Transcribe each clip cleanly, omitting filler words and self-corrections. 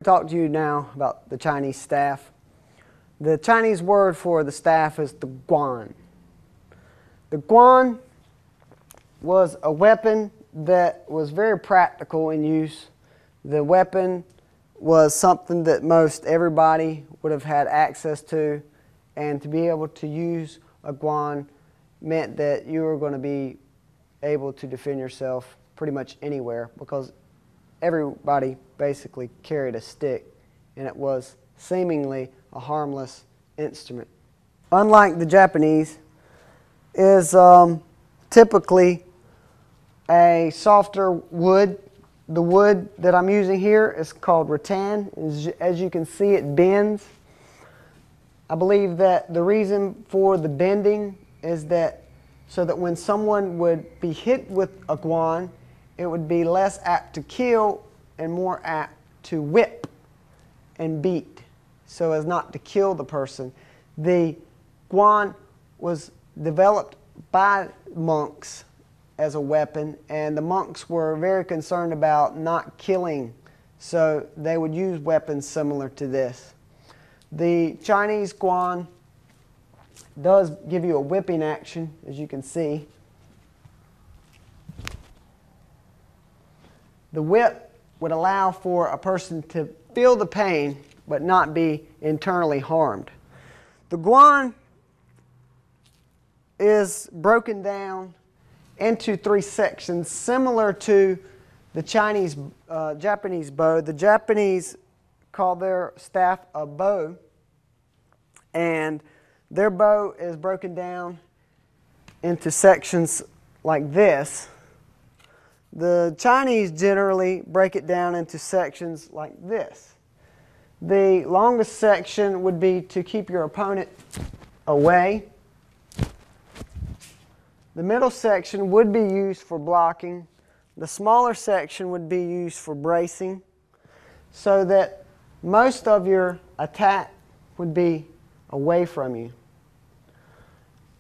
Talk to you now about the Chinese staff. The Chinese word for the staff is the guan. The guan was a weapon that was very practical in use. The weapon was something that most everybody would have had access to, and to be able to use a guan meant that you were going to be able to defend yourself pretty much anywhere, because everybody basically carried a stick, and it was seemingly a harmless instrument. Unlike the Japanese, is typically a softer wood. The wood that I'm using here is called rattan. As you can see, it bends. I believe that the reason for the bending is that so that when someone would be hit with a guan, it would be less apt to kill and more apt to whip and beat, so as not to kill the person. The guan was developed by monks as a weapon, and the monks were very concerned about not killing, so they would use weapons similar to this. The Chinese guan does give you a whipping action, as you can see. The whip would allow for a person to feel the pain but not be internally harmed. The guan is broken down into three sections, similar to the Japanese bow. The Japanese call their staff a bow, and their bow is broken down into sections like this. The Chinese generally break it down into sections like this. The longest section would be to keep your opponent away. The middle section would be used for blocking. The smaller section would be used for bracing, so that most of your attack would be away from you.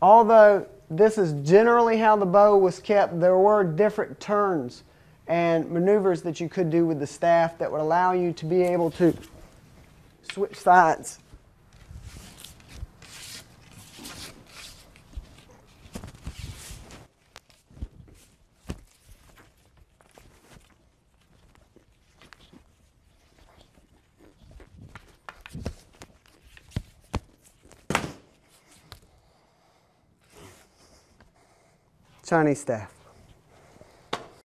Although this is generally how the bow was kept, there were different turns and maneuvers that you could do with the staff that would allow you to be able to switch sides. Chinese staff.